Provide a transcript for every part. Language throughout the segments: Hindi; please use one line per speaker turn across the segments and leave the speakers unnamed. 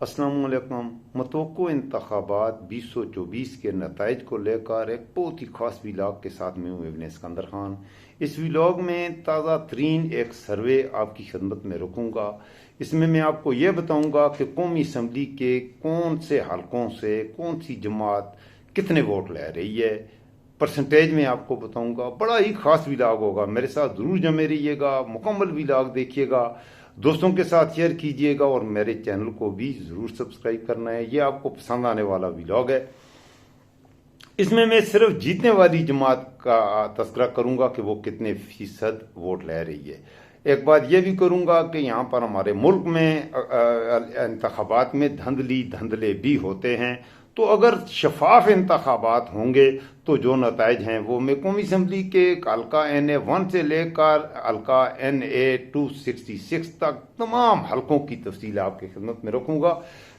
अस्सलामुअलैकुम। मतवक्को इंतखाबात 2024 के नताइज को लेकर एक बहुत ही खास व्लॉग के साथ मैं हूँ इब्न सिकंदर खान। इस व्लॉग में ताज़ा तरीन एक सर्वे आपकी खिदमत में रखूँगा। इसमें मैं आपको ये बताऊँगा कि कौमी असम्बली के कौन से हलकों से कौन सी जमात कितने वोट ले रही है, परसेंटेज में आपको बताऊँगा। बड़ा ही खास व्लॉग होगा, मेरे साथ ज़रूर जमे रहिएगा, मुकम्मल व्लॉग देखिएगा, दोस्तों के साथ शेयर कीजिएगा और मेरे चैनल को भी ज़रूर सब्सक्राइब करना है। ये आपको पसंद आने वाला व्लॉग है। इसमें मैं सिर्फ जीतने वाली जमात का तस्करा करूंगा कि वो कितने फीसद वोट ले रही है। एक बात यह भी करूंगा कि यहाँ पर हमारे मुल्क में इंतखाबात में धंधले भी होते हैं, तो अगर शफाफ इंतखाबात होंगे तो जो नताइज हैं वो मैं कौमी असम्बली के हल्का NA1 से लेकर हल्का NA266 तक तमाम हलकों की तफसील आपकी खिदमत में रखूंगा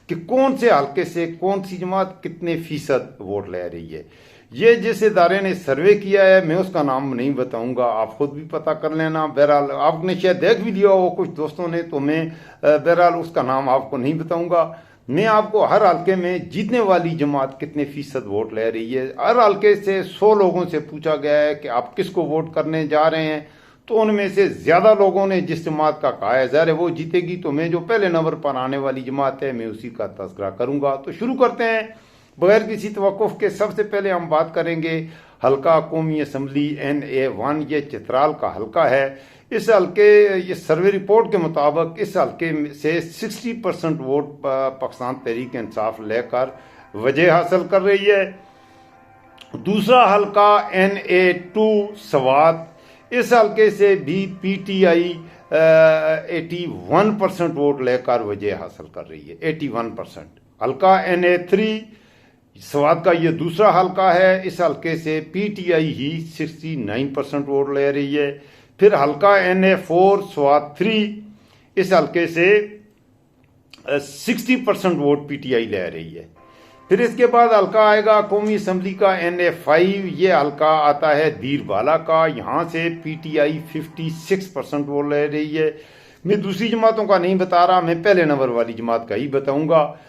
कि कौन से हल्के से कौन सी जमात कितने फीसद वोट ले रही है। ये जिस इदारे ने सर्वे किया है मैं उसका नाम नहीं बताऊंगा, आप खुद भी पता कर लेना। बहरहाल आपने शायद देख भी लिया हो कुछ दोस्तों ने, तो मैं बहरहाल उसका नाम आपको नहीं बताऊंगा। मैं आपको हर हल्के में जीतने वाली जमात कितने फीसद वोट ले रही है, हर हल्के से 100 लोगों से पूछा गया है कि आप किसको वोट करने जा रहे हैं, तो उनमें से ज्यादा लोगों ने जिस जमात का कहा है ज़ाहिर है वो जीतेगी। तो मैं जो पहले नंबर पर आने वाली जमात है मैं उसी का तज़किरा करूंगा। तो शुरू करते हैं बगैर किसी तवक्कुफ के। सबसे पहले हम बात करेंगे हल्का कौमी असम्बली NA1, ये चित्राल का हल्का है। इस हल्के ये सर्वे रिपोर्ट के मुताबिक इस हल्के से 60% वोट पाकिस्तान तहरीक इंसाफ लेकर वजह हासिल कर रही है। दूसरा हल्का NA2 स्वात, इस हल्के से भी PTI 81% वोट लेकर वजह हासिल कर रही है, 81%। हल्का NA3 स्वात का ये दूसरा हल्का है, इस हल्के से PTI ही 69% वोट ले रही है। फिर हल्का NA4 स्वात 3, इस हल्के से 60% वोट PTI ले रही है। फिर इसके बाद हल्का आएगा कौमी असम्बली का NA5, ये हल्का आता है दीरबाला का, यहाँ से PTI 56% वोट ले रही है। मैं दूसरी जमातों का नहीं बता रहा, मैं पहले नंबर वाली जमात का ही बताऊंगा।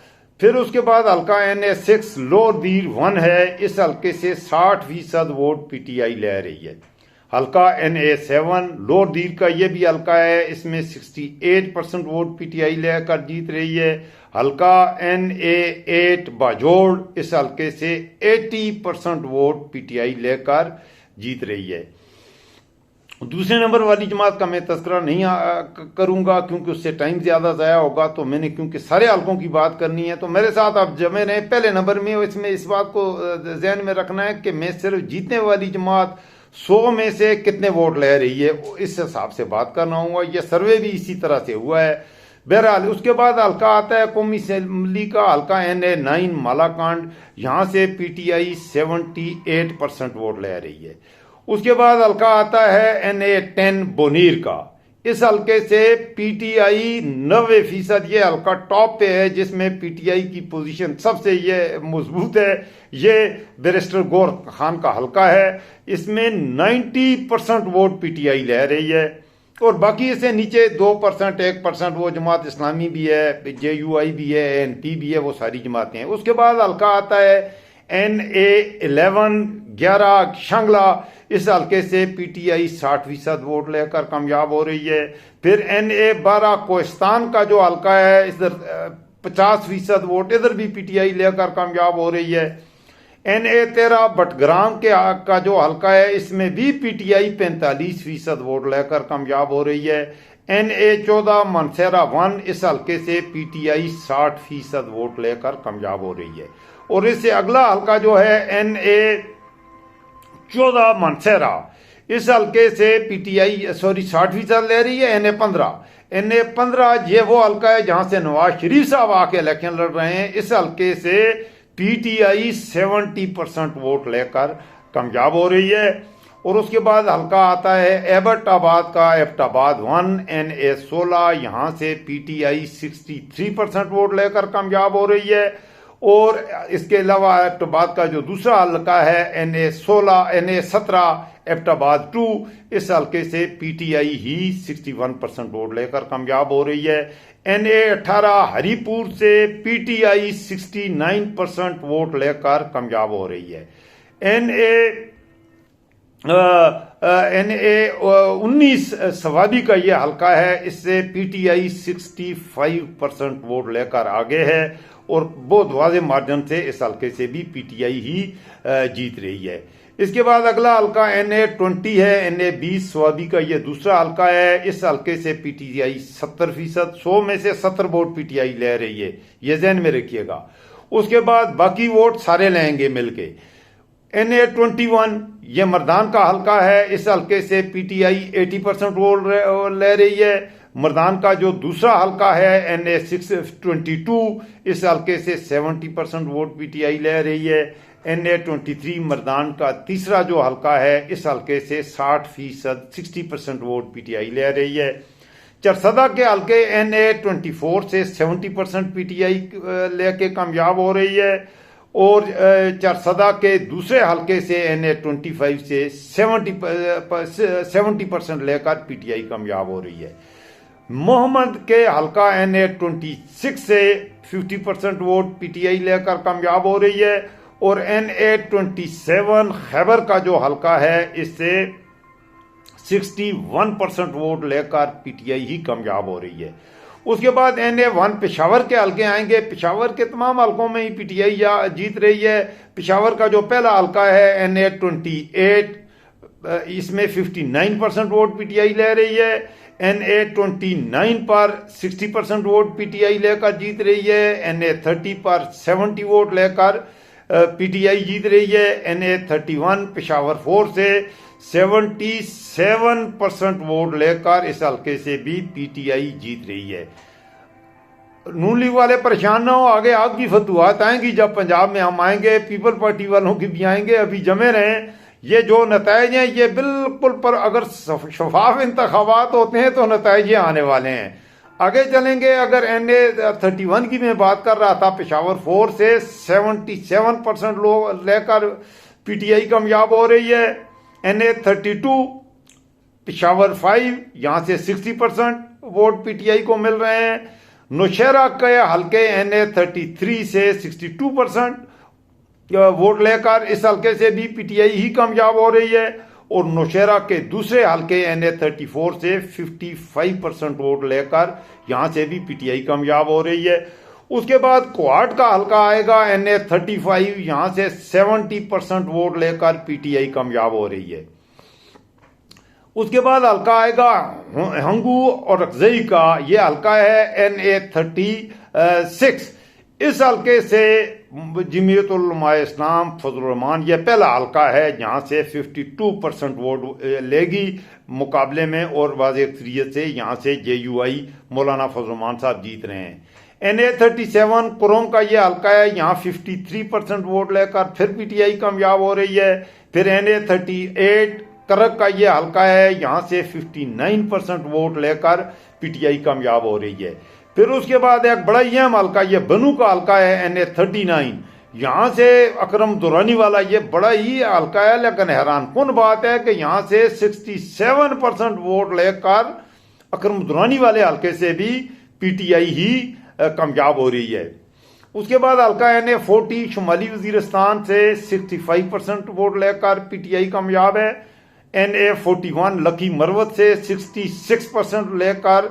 फिर उसके बाद हल्का NA6 लोअर दीर 1 है, इस हल्के से 60% वोट PTI ले रही है। हल्का NA7 लोअर दीर का ये भी हल्का है, इसमें 68% वोट PTI लेकर जीत रही है। हल्का NA8 बाजोड़, इस हल्के से 80% वोट PTI लेकर जीत रही है। दूसरे नंबर वाली जमात का मैं तज़किरा नहीं करूंगा क्योंकि उससे टाइम ज़्यादा ज़ाया होगा, तो मैंने क्योंकि सारे हलकों की बात करनी है तो मेरे साथ आप जमे रहे पहले नंबर में। इसमें इस बात को जहन में रखना है कि मैं सिर्फ जीतने वाली जमात 100 में से कितने वोट ले रही है इस हिसाब से बात करना होगा। यह सर्वे भी इसी तरह से हुआ है। बहरहाल उसके बाद हल्का आता है कौमी असम्बली का हल्का NA9 मालाकांड, यहाँ से PTI 78% वोट ले रही है। उसके बाद हल्का आता है NA10 बोनीर का, इस हल्के से PTI 90%, ये हल्का टॉप पे है जिसमें PTI की पोजीशन सबसे ये मजबूत है। ये बैरिस्टर गौर खान का हल्का है, इसमें 90% वोट PTI ले रही है। और बाकी इससे नीचे 2% 1% वो जमात इस्लामी भी है, JUI भी है, ANP भी है, वो सारी जमातें हैं। उसके बाद हल्का आता है NA11 11 शांगला, इस हल्के से PTI 60% वोट लेकर कामयाब हो रही है। फिर NA12 कोहिस्तान का जो हल्का है, इधर 50% वोट इधर भी PTI लेकर कामयाब हो रही है। NA13 बटग्राम के का जो हल्का है, इसमें भी PTI 45% वोट लेकर कामयाब हो रही है। NA14 मानसेरा 1, इस हल्के से PTI 60% वोट लेकर कामयाब हो रही है। और इससे अगला हल्का जो है NA14 मानसेरा, इस हल्के से PTI 60% ले रही है। NA15 ये वो हल्का है जहां से नवाज शरीफ साहब आके इलेक्शन लड़ रहे हैं, इस हल्के से PTI 70% वोट लेकर कामयाब हो रही है। और उसके बाद हल्का आता है एबटाबाद का, एबटाबाद 1 NA16, यहाँ से PTI 63% वोट लेकर कामयाब हो रही है। और इसके अलावा एबटाबाद का जो दूसरा हल्का है NA17 एबटाबाद 2, इस हल्के से PTI ही 61% वोट लेकर कामयाब हो रही है। NA 18 हरिपुर से PTI 69% वोट लेकर कामयाब हो रही है। NA 19 सवादी का ये हल्का है, इससे PTI 65% वोट लेकर आगे है और बहुत वाज़े मार्जिन से इस हल्के से भी PTI ही जीत रही है। इसके बाद अगला हल्का NA 20 है। NA 20 स्वाबी का ये दूसरा हल्का है। इस हल्के से PTI 70%, 100 में से 70 वोट PTI ले रही है, ये ध्यान में रखिएगा। उसके बाद बाकी वोट सारे लेंगे मिलके। NA 21 ये मर्दान का हल्का है। इस हल्के से PTI 80% वोट ले रही है। मर्दान का जो दूसरा हल्का है NA 622, इस हल्के से 70% वोट PTI ले रही है। NA 23 मर्दान का तीसरा जो हल्का है, इस हल्के से 60% 60% वोट PTI ले रही है। चरसदा के हल्के NA 24 से 70% PTI लेके कामयाब हो रही है और चरसदा के दूसरे हल्के से NA 25 से 70% लेकर PTI कामयाब हो रही है। मोहम्मद के हल्का NA 26 से 50% वोट PTI लेकर कामयाब हो रही है और NA 27 खैबर का जो हल्का है, इससे 61% वोट लेकर PTI ही कामयाब हो रही है। उसके बाद NA 1 पेशावर के हल्के आएंगे। पेशावर के तमाम हल्कों में ही PTI जीत रही है। पेशावर का जो पहला हल्का है NA 28, इसमें 59% वोट PTI ले रही है। NA 29 पर 60% वोट PTI लेकर जीत रही है। NA 30 पर 70 वोट लेकर PTI जीत रही है। NA 31 पेशावर 4 से 77% वोट लेकर इस हल्के से भी PTI जीत रही है। नून लीग वाले परेशान ना हो, आगे आपकी फतवात आएंगी जब पंजाब में हम आएंगे, पीपल पार्टी वालों की भी आएंगे, अभी जमे रहें। ये जो नताइज हैं ये बिल्कुल, पर अगर शफाफ इंतखाबात होते हैं तो नताइज आने वाले हैं। आगे चलेंगे। अगर NA 31 की मैं बात कर रहा था, पेशावर 4 से 77% लोग लेकर PTI कामयाब हो रही है। NA 32 पेशावर 5, यहाँ से 60% वोट PTI को मिल रहे हैं। नौशहरा के हल्के NA 33 से 62% वोट लेकर इस हल्के से भी PTI ही कामयाब हो रही है और नौशहरा के दूसरे हल्के NA 34 से 55% वोट लेकर यहाँ से भी PTI कामयाब हो रही है। उसके बाद क्वाड का हल्का आएगा NA 35, यहाँ से 70% वोट लेकर PTI कामयाब हो रही है। उसके बाद हल्का आएगा हंगू और रखजई का, ये हल्का है NA 36। इस हल्के से जमीयत उलमा इस्लाम फजलुर रहमान ये पहला हल्का है, जहाँ से 52% वोट लेगी मुकाबले में और वाज़ेह अक्सरियत से यहाँ से JUI मौलाना फजलुर रहमान साहब जीत रहे हैं। NA 37 कुरोम का ये हल्का है, यहाँ 53% वोट लेकर फिर PTI कामयाब हो रही है। फिर NA 38 करक का ये हल्का है, यहाँ से 59% वोट लेकर PTI कामयाब हो रही है। फिर उसके बाद एक बड़ा अहम हल्का ये बनू का हल्का है NA 39, यहाँ से अकरम दुरानी वाला ये बड़ा ही हल्का है, लेकिन हैरान कुन बात है कि यहाँ से 67% वोट लेकर अकरम दुरानी वाले हल्के से भी PTI ही कामयाब हो रही है। उसके बाद हल्का NA 40 शुमाली वजीरिस्तान से 65% वोट लेकर PTI कामयाब है। NA 41 लकी मरवत से 66% लेकर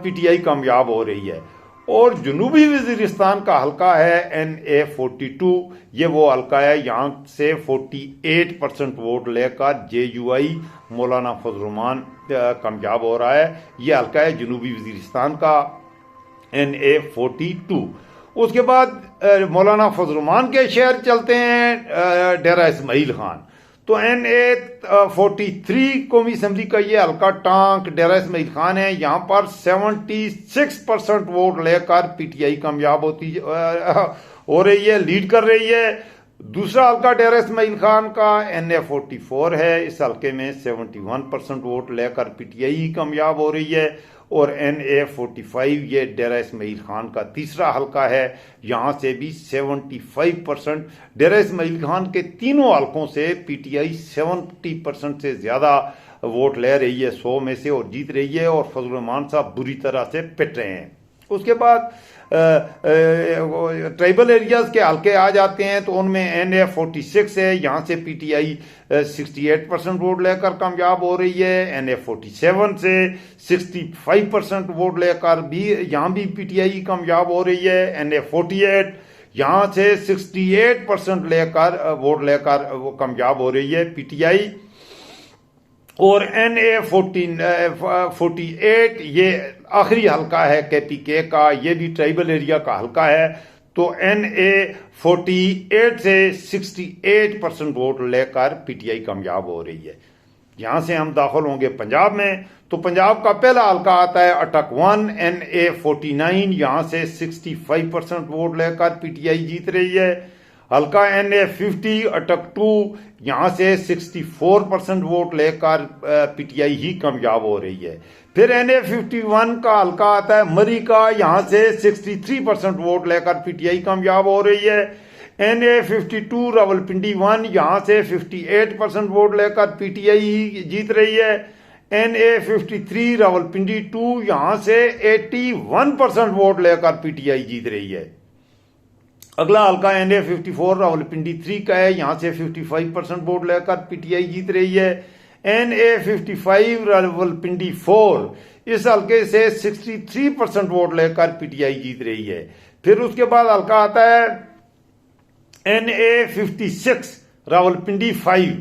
PTI कामयाब हो रही है। और जनूबी वजीरिस्तान का हल्का है NA 42, ये वो हल्का है, यहाँ से 48% वोट लेकर JUI मौलाना फजलुर रहमान कामयाब हो रहा है। ये हल्का है जनूबी वजीरिस्तान का NA 42। उसके बाद मौलाना फजलुर रहमान के शहर चलते हैं डेरा इस्माइल खान। तो NA 43 कौमी असम्बली का ये हल्का टांक डेरा इस्माइल खान है, यहाँ पर 76% वोट लेकर PTI कामयाब हो रही है, लीड कर रही है। दूसरा हल्का डेरा इस्माइल खान का NA 44 है, इस हल्के में 71% वोट लेकर PTI ही कामयाब हो रही है। और NA 45 ये डेरा इस्माइल खान का तीसरा हल्का है, यहाँ से भी 75%। डेरा इस्माइल खान के तीनों हल्कों से PTI 70% से ज़्यादा वोट ले रही है 100 में से और जीत रही है, और फजलुर रहमान साहब बुरी तरह से पिट रहे हैं। उसके बाद ट्राइबल एरियाज के हल्के आ जाते हैं तो उनमें NA 46 है, यहाँ से PTI 68% वोट लेकर कामयाब हो रही है। NA 47 से 65% वोट लेकर भी यहाँ भी PTI कामयाब हो रही है। NA 48 यहाँ से 68% वोट लेकर वो कामयाब हो रही है PTI। और NA 48 ये आखिरी हल्का है KPK का, ये भी ट्राइबल एरिया का हल्का है। तो NA 48 से 68% वोट लेकर PTI कामयाब हो रही है। यहां से हम दाखिल होंगे पंजाब में, तो पंजाब का पहला हल्का आता है अटक 1 NA 49, यहां से 65% वोट लेकर PTI जीत रही है। हल्का NA 50 अटक 2, यहां से 64% वोट लेकर PTI ही कामयाब हो रही है। फिर NA 51 का हल्का आता है मरी का, यहां से 63% वोट लेकर PTI कामयाब हो रही है। NA 52 रावलपिंडी 1, यहां से 58% वोट लेकर PTI ही जीत रही है। NA 53 रावलपिंडी 2, यहां से 81% वोट लेकर PTI जीत रही है। अगला हल्का NA 54 रावलपिंडी 3 का है, यहां से 55% वोट लेकर PTI जीत रही है। NA 55 रावलपिंडी 4, इस हल्के से 63% वोट लेकर PTI जीत रही है। फिर उसके बाद हल्का आता है NA 56 रावलपिंडी 5,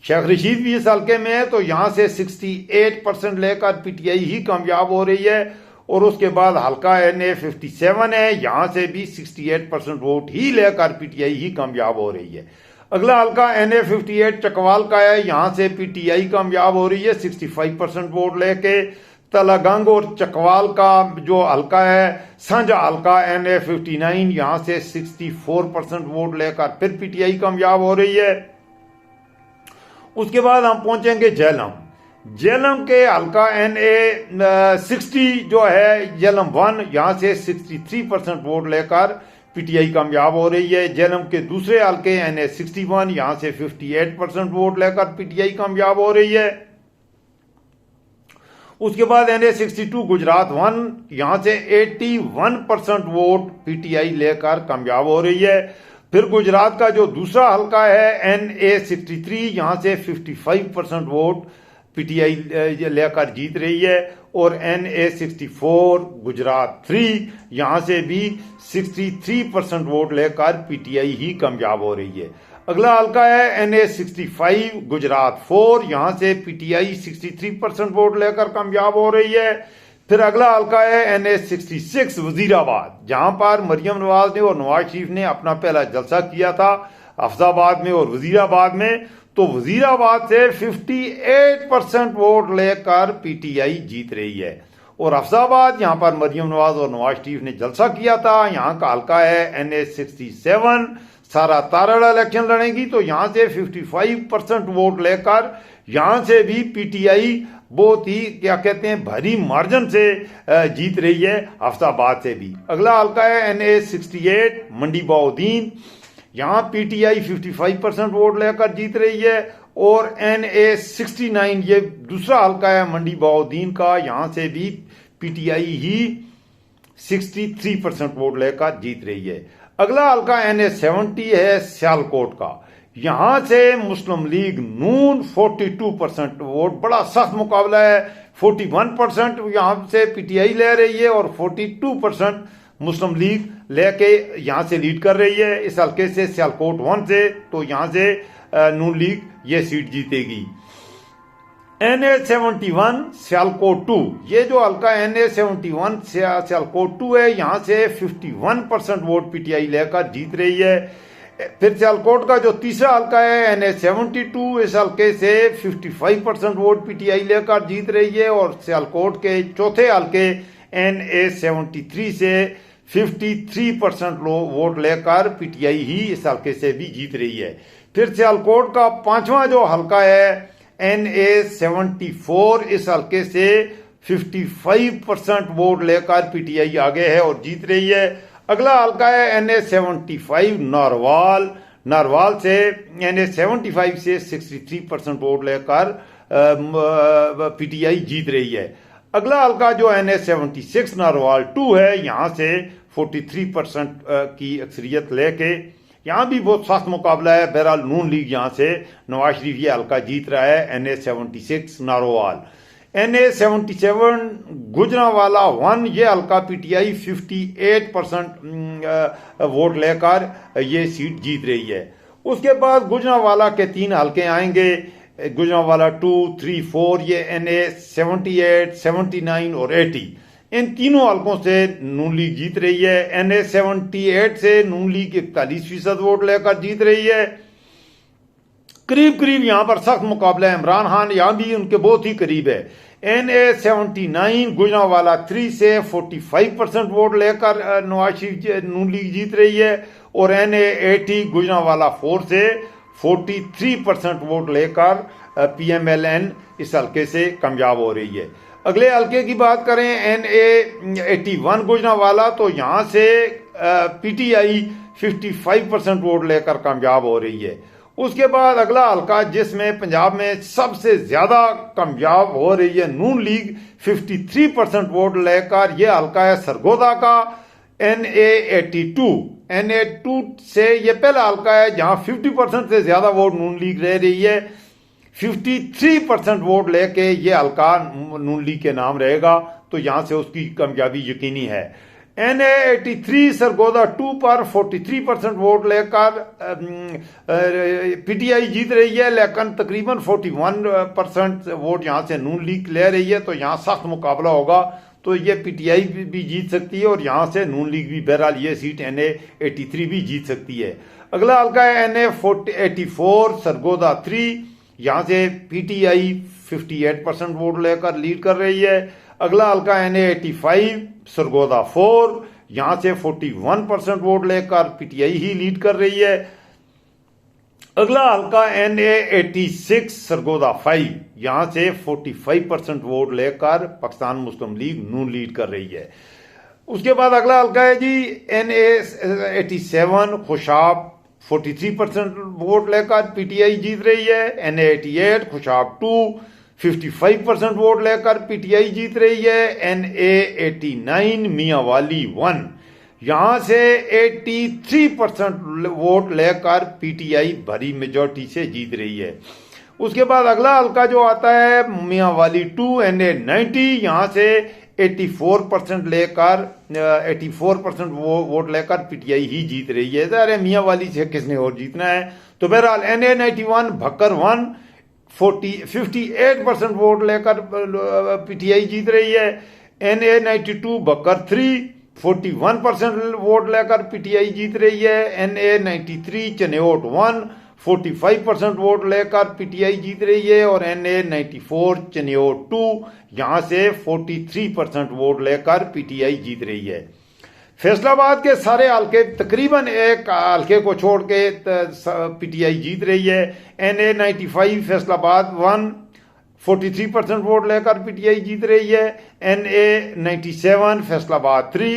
शेख रशीद भी इस हल्के में है, तो यहां से 68% लेकर PTI ही कामयाब हो रही है। और उसके बाद हल्का NA 57 है, यहां से भी 68% वोट ही लेकर PTI ही कामयाब हो रही है। अगला हल्का NA 58 चकवाल का है, यहां से PTI कामयाब हो रही है 65% वोट लेके। तलागंग और चकवाल का जो हल्का है साझा हल्का NA 59, यहां से 64% वोट लेकर फिर PTI कामयाब हो रही है। उसके बाद हम पहुंचेंगे झेलम के हल्का NA 60 जो है झेलम 1, यहां से 63% वोट लेकर PTI कामयाब हो रही है। झेलम के दूसरे हल्के NA 61, यहां से 58% वोट लेकर PTI कामयाब हो रही है। उसके बाद NA 62 गुजरात 1, यहां से 81% वोट PTI लेकर कामयाब हो रही है। फिर गुजरात का जो दूसरा हल्का है NA 63, यहां से 55% वोट PTI लेकर जीत रही है। और NA 64 गुजरात 3, यहां से भी 63% वोट लेकर PTI ही कामयाब हो रही है। अगला हल्का है NA 65 गुजरात 4, यहां से PTI 63% वोट लेकर कामयाब हो रही है। फिर अगला हल्का है NA 66 वजीराबाद, जहां पर मरियम नवाज ने और नवाज शरीफ ने अपना पहला जलसा किया था अफजाबाद में और वजीराबाद में। तो वजीराबाद से 58% वोट लेकर PTI जीत रही है। और अफजाबाद, यहां पर मरियम नवाज और नवाज शरीफ ने जलसा किया था, यहां का हल्का है NA 67, सारा तारड़ इलेक्शन लड़ेगी, तो यहां से 55% वोट लेकर यहां से भी PTI बहुत ही क्या कहते हैं भारी मार्जिन से जीत रही है अफजाबाद से भी। अगला हल्का है NA 68 मंडी बाउद्दीन, यहां PTI 55% वोट लेकर जीत रही है। और NA 69 ये दूसरा हल्का है मंडी बाउद्दीन का, यहां से भी PTI ही 63% वोट लेकर जीत रही है। अगला हल्का NA 70 है सियालकोट का, यहां से मुस्लिम लीग नून 42% वोट, बड़ा सख्त मुकाबला है। 41% यहां से PTI ले रही है और 42% मुस्लिम लीग लेके यहां से लीड कर रही है इस हल्के से सियालकोट 1 से। तो यहां से नून लीग ये सीट जीतेगी। NA 71 सियालकोट 2, ये जो हल्का NA 71 सियालकोट 2 है, यहां से 51% वोट PTI लेकर जीत रही है। फिर सियालकोट का जो तीसरा हल्का है NA 72, इस हल्के से 55% वोट PTI लेकर जीत रही है। और सियालकोट के चौथे हल्के NA 73 से 53% वोट लेकर PTI ही इस हल्के से भी जीत रही है। फिर सियालकोट का पांचवा जो हल्का है NA 74, इस हल्के से 55% वोट लेकर PTI आगे है और जीत रही है। अगला हल्का है NA 75 नारवाल से NA 75 से 63% वोट लेकर PTI जीत रही है। अगला हल्का जो NA76 नारोवाल 2 है, यहाँ से 43% की अक्सरियत लेके यहाँ भी बहुत सख्त मुकाबला है। बहरहाल नून लीग यहाँ से नवाज शरीफ ये हल्का जीत रहा है। NA76 नारोवाल, NA77 गुजरांवाला 1 ये हल्का PTI 58% वोट लेकर ये सीट जीत रही है। उसके बाद गुजरांवाला के 3 हल्के आएंगे, गुजरांवाला 2, 3, 4, ये NA78, 79 और 80। इन तीनों हल्कों से नून लीग जीत रही है। NA78 से नून लीग 41% वोट लेकर जीत रही है। करीब करीब यहाँ पर सख्त मुकाबला है। इमरान खान यहाँ भी उनके बहुत ही करीब है। NA79 गुजरांवाला 3 से 45% वोट लेकर नवाज शरीफ नून लीग जीत रही है, और NA80 गुजरांवाला 4 से 43% वोट लेकर PMLN इस हल्के से कामयाब हो रही है। अगले हल्के की बात करें NA81 गुजरांवाला, तो यहाँ से PTI 55% वोट लेकर कामयाब हो रही है। उसके बाद अगला हल्का जिसमें पंजाब में सबसे ज्यादा कामयाब हो रही है नून लीग 53% वोट लेकर, यह हल्का है सरगोदा का NA82। NA2 से यह पहला हल्का है जहां 50% से ज्यादा वोट नून लीग रह रही है। 53% वोट लेके ये हल्का नून लीग के नाम रहेगा, तो यहां से उसकी कामयाबी यकीनी है। NA83 सरगोदा 2 पर 43% वोट लेकर PTI जीत रही है, लेकिन तकरीबन 41% वोट यहां से नून लीग ले रही है, तो यहां सख्त मुकाबला होगा। तो ये PTI भी जीत सकती है और यहां से नून लीग भी, बहरहाल ये सीट NA83 भी जीत सकती है। अगला हल्का है NA84 सरगोदा 3, यहां से PTI 58% वोट लेकर लीड कर रही है। अगला हल्का NA85 सरगोदा 4, यहां से 41% वोट लेकर PTI ही लीड कर रही है। अगला हल्का NA86 सरगोदा 5, यहां से 45% वोट लेकर पाकिस्तान मुस्लिम लीग नून लीड कर रही है। उसके बाद अगला हल्का है जी NA87 खुशाब 43% वोट लेकर PTI जीत रही है। NA88 खुशाब 2 55% वोट लेकर PTI जीत रही है। NA89 मियांवाली 1, यहां से 83% वोट लेकर PTI भरी मेजॉरिटी से जीत रही है। उसके बाद अगला हल्का जो आता है मियांवाली 2 NA90, यहां से 84% लेकर 84% वोट लेकर PTI ही जीत रही है। अरे मियांवाली से किसने और जीतना है। तो बहरहाल NA91 भक्कर 1 58% वोट लेकर PTI जीत रही है। NA92 बकर 3 41% वोट लेकर PTI जीत रही है। NA93 चनेओट 1 45% वोट लेकर PTI जीत रही है, और NA94 चनेओट 2 यहां से 43% वोट लेकर PTI जीत रही है। फैसलाबाद के सारे हल्के तकरीबन एक हल्के को छोड़ के PTI जीत रही है। NA95 फैसलाबाद 1 43% वोट लेकर PTI जीत रही है। NA97 फैसलाबाद 3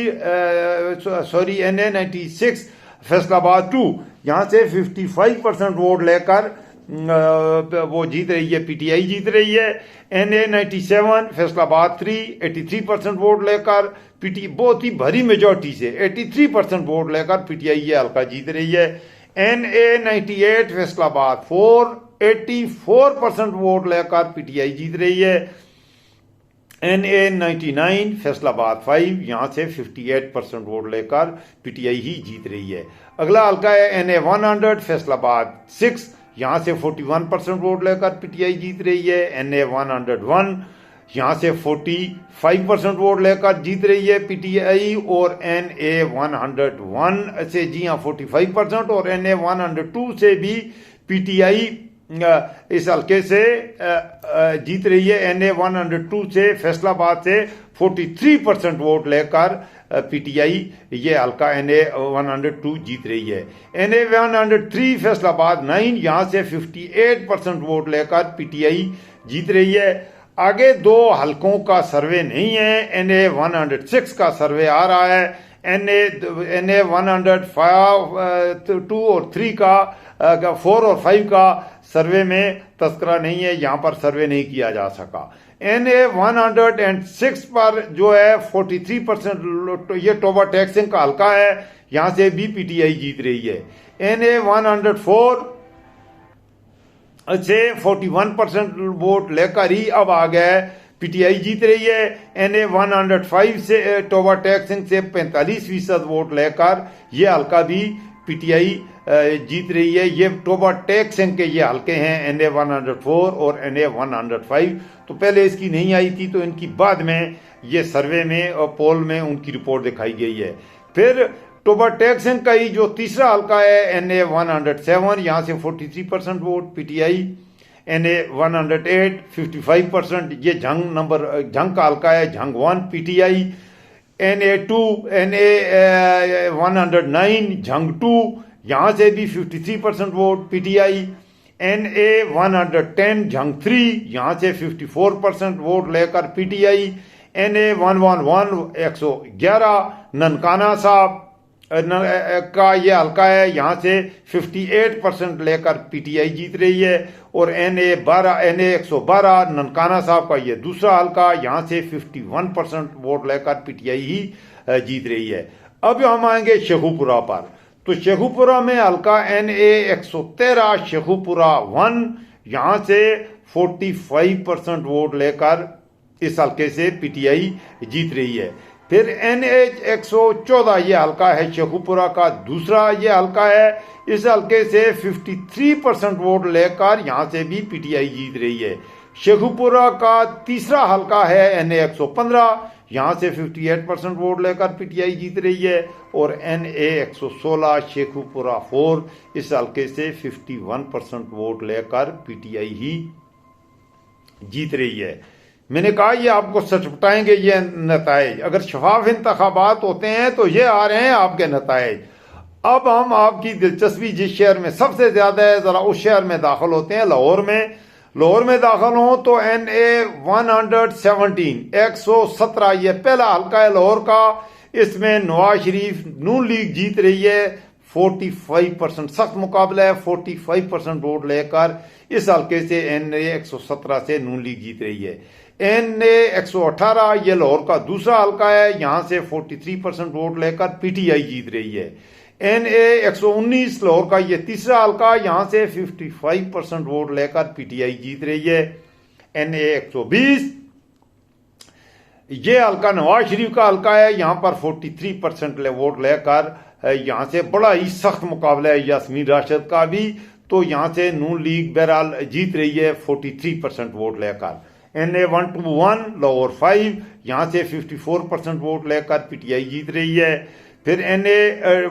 NA96 फैसलाबाद 2, यहां से 55% वोट लेकर वो जीत रही है, PTI जीत रही है। NA97 फैसलाबाद 3 83% वोट लेकर बहुत ही भरी मेजॉरिटी से 83% वोट लेकर PTI ये हल्का जीत रही है। NA98 फैसलाबाद 4 84% वोट लेकर PTI जीत रही है। NA99 फैसलाबाद 5, यहां से 58% वोट लेकर PTI ही जीत रही है। अगला हल्का है NA100 फैसलाबाद 6, यहां से 41% वोट लेकर PTI जीत रही है। NA101 यहां से 45% वोट लेकर जीत रही है PTI, और NA101 से जी हाँ 45%, और NA102 से भी PTI इस हल्के से जीत रही है। NA102 से फैसलाबाद से 43% वोट लेकर PTI ये हल्का NA102 जीत रही है। NA103 फैसलाबाद 9, यहां से 58% वोट लेकर PTI जीत रही है। आगे दो हल्कों का सर्वे नहीं है। NA106 का सर्वे आ रहा है। NA105 2 और 3 का 4 और 5 का सर्वे में तस्करा नहीं है, यहां पर सर्वे नहीं किया जा सका। NA 106 पर जो है 43% ये टोबा टैक्सिंग का हल्का है, यहां से भी पीटीआई जीत रही है। NA 104 से 41% वोट लेकर ही अब आ गया है, पीटीआई जीत रही है। NA 105 से टोबा टैक्सिंग से 45% वोट लेकर ये हल्का भी पीटीआई जीत रही है। ये टोबा टैक्सिंग के ये हल्के हैं NA 104 और NA 105। तो पहले इसकी नहीं आई थी, तो इनकी बाद में ये सर्वे में और पोल में उनकी रिपोर्ट दिखाई गई है। फिर टोबा टैक्सिंग का ही जो तीसरा हल्का है NA 107, यहाँ से 43% वोट पीटीआई। NA 108 55%, ये झंग का हल्का है, झंग 1 पीटीआई। NA 109 झंग 2, यहाँ से भी 53% वोट पीटीआई। NA 110 झंग 3, यहाँ से 54% वोट लेकर पीटीआई। NA 111 111 ननकाना साहब का ये हल्का है, यहाँ से 58% लेकर पीटीआई जीत रही है। और NA 112 ननकाना साहब का ये दूसरा हल्का, यहाँ से 51% वोट लेकर पीटीआई ही जीत रही है। अब हम आएंगे शेखुपुरा पर। तो शेखुपुरा में हल्का NA 113 शेखुपुरा 1, यहाँ से 45% वोट लेकर इस हल्के से पीटीआई जीत रही है। फिर NH 114 ये हल्का है, शेखुपुरा का दूसरा ये हल्का है, इस हल्के से 53% वोट लेकर यहाँ से भी पीटीआई जीत रही है। शेखुपुरा का तीसरा हल्का है NA 115, यहाँ से 58% वोट लेकर पीटीआई जीत रही है। और NA 116 शेखुपुरा 4, इस हल्के से 51% वोट लेकर पीटीआई ही जीत रही है। मैंने कहा ये आपको सच बताएंगे ये नताइज, अगर शफाफ इंतखाबात होते हैं तो ये आ रहे हैं आपके नताइज। अब हम आपकी दिलचस्पी जिस शहर में सबसे ज्यादा है, जरा उस शहर में दाखिल होते हैं, लाहौर में। लाहौर में दाखिल हो तो NA 117 117 ये पहला हल्का है लाहौर का, इसमें नवाज शरीफ नून लीग जीत रही है। 45% सख्त मुकाबला है, 45% वोट लेकर इस हल्के से NA 117 से नून लीग जीत रही है। NA 118 ये लाहौर का दूसरा हल्का है, यहाँ से 43% वोट लेकर पीटीआई जीत रही है। NA 119 लाहौर का ये तीसरा हल्का, यहाँ से 55% वोट लेकर पीटीआई जीत रही है। NA 120 ये हल्का नवाज शरीफ का हल्का है, यहाँ पर 43% वोट लेकर यहाँ से बड़ा ही सख्त मुकाबला है यास्मीन राशिद का भी, तो यहाँ से नून लीग बहरहाल जीत रही है 43% वोट लेकर। NA 121 लाहौर 5, यहाँ से 54% वोट लेकर पीटीआई जीत रही है। फिर NA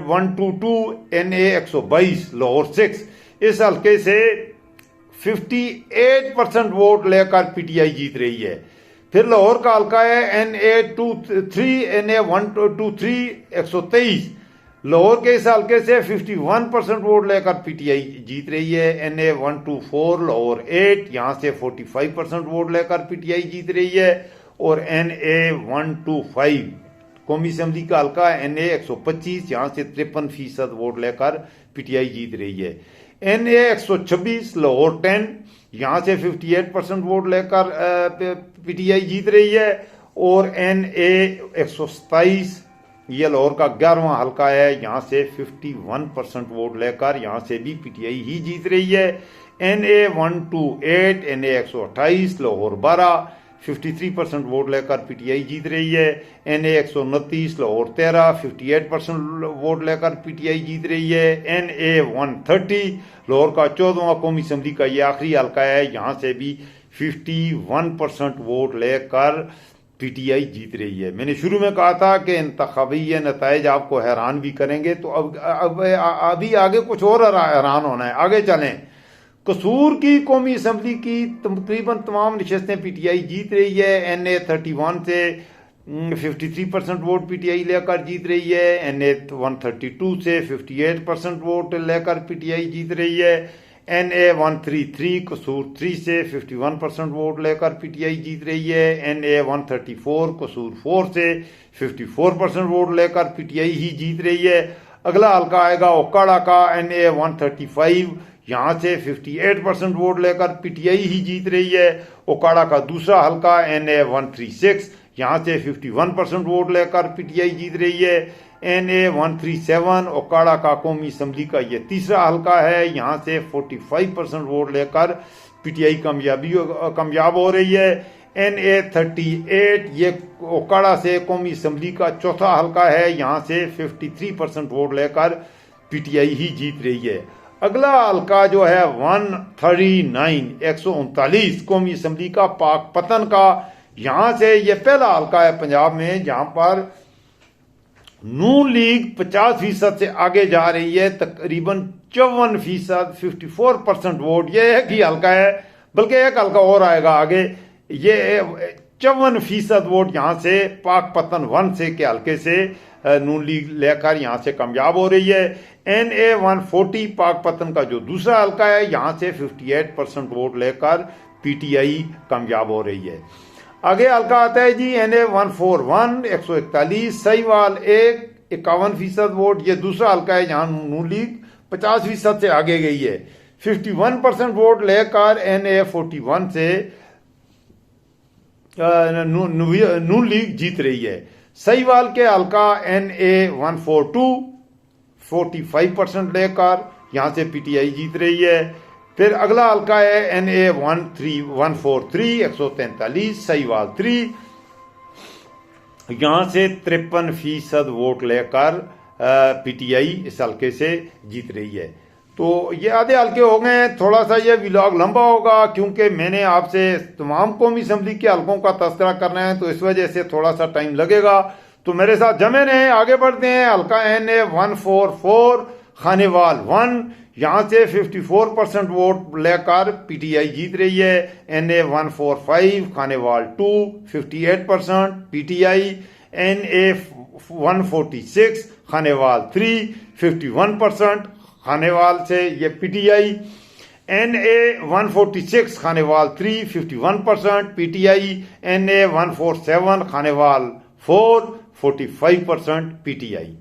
122 NA 122 लाहौर 6, इस हल्के से 58% वोट लेकर पीटीआई जीत रही है। फिर लाहौर का हल्का है NA 123 123, लाहौर के इस हल्के से 51% वोट लेकर पीटीआई जीत रही है। NA 124 लाहौर 8, यहाँ से 45% वोट लेकर पीटीआई जीत रही है। और NA 125 कौमी असम्बली का हल्का NA 125, यहाँ से 53% वोट लेकर पीटीआई जीत रही है। NA 126 लाहौर 10, यहाँ से 58% वोट लेकर पीटीआई जीत रही है। और NA 127 ये लाहौर का 11वां हल्का है, यहाँ से 51% वोट लेकर यहाँ से भी पीटीआई ही जीत रही है। NA 128 NA 128 लाहौर 12, 53% वोट लेकर पीटीआई जीत रही है। NA 129 लाहौर 13, 58% वोट लेकर पीटीआई जीत रही है। NA 130 लाहौर का 14वां कौमी असम्बली का ये आखिरी हल्का है, यहाँ से भी 51% वोट लेकर पीटीआई जीत रही है। मैंने शुरू में कहा था कि इंतखाबी नताइज आपको हैरान भी करेंगे, तो अब अभी आगे कुछ और हैरान होना है। आगे चलें। कसूर की कौमी असम्बली की तकरीबन तमाम नशस्तें पीटीआई जीत रही है। NA 31 से 53% वोट पीटीआई लेकर जीत रही है। NA 132 से 58% वोट लेकर पीटीआई जीत रही है। NA 133 कसूर 3 से 51% वोट लेकर पीटीआई जीत रही है। NA 134 कसूर 4 से 54% वोट लेकर पीटीआई ही जीत रही है। अगला हल्का आएगा ओकाड़ा का NA 135, यहाँ से 58% वोट लेकर पीटीआई ही जीत रही है। ओकाड़ा का दूसरा हलका NA 136, यहाँ से 51% वोट लेकर पीटीआई जीत रही है। NA 137 ओकाड़ा का कौमी असम्बली का ये तीसरा हलका है, यहाँ से 45% वोट लेकर पीटीआई कामयाब हो रही है। NA 38 ये ओकाड़ा से कौमी असम्बली का चौथा हलका है, यहाँ से 53% वोट लेकर पीटीआई ही जीत रही है। अगला हलका जो है 139 कौमी असम्बली का पाकपतन का, यहाँ से ये पहला हलका है पंजाब में जहाँ पर नून लीग 50% से आगे जा रही है, तकरीबन 54%, 54% वोट ये एक ही हलका है, बल्कि एक हलका और आएगा आगे। ये 54% वोट यहाँ से पाकपतन 1 से के हलके से नून लीग लेकर यहाँ से कामयाब हो रही है। NA 140 पाकपतन का जो दूसरा हलका है, यहाँ से 58% वोट लेकर पीटीआई कामयाब हो रही है। आगे हल्का आता है जी NA 141 141 सहीवाल 51% वोट, ये दूसरा हल्का है जहां नून लीग 50% से आगे गई है। 51% वोट लेकर NA 41 से नून लीग जीत रही है। सहीवाल के हल्का NA 142 45% लेकर यहां से पीटीआई जीत रही है। फिर अगला हल्का है NA 143 143 सहीवाल 3, यहां से 53% वोट लेकर पीटीआई इस हल्के से जीत रही है। तो ये आधे हल्के हो गए हैं। थोड़ा सा ये व्लॉग लंबा होगा क्योंकि मैंने आपसे तमाम कौमी असम्बली के हल्कों का तस्करा करना है, तो इस वजह से थोड़ा सा टाइम लगेगा। तो मेरे साथ जमे रहें, आगे बढ़ते हैं। हल्का NA 144 खानेवाल 1, यहां से 54% वोट लेकर पीटीआई जीत रही है। NA 145 Khanewal 2 58% PTI. NA 146 Khanewal 3 51% Khanewal से ये PTI. NA 146 Khanewal 3 51% PTI. NA 147 Khanewal 4 45% PTI.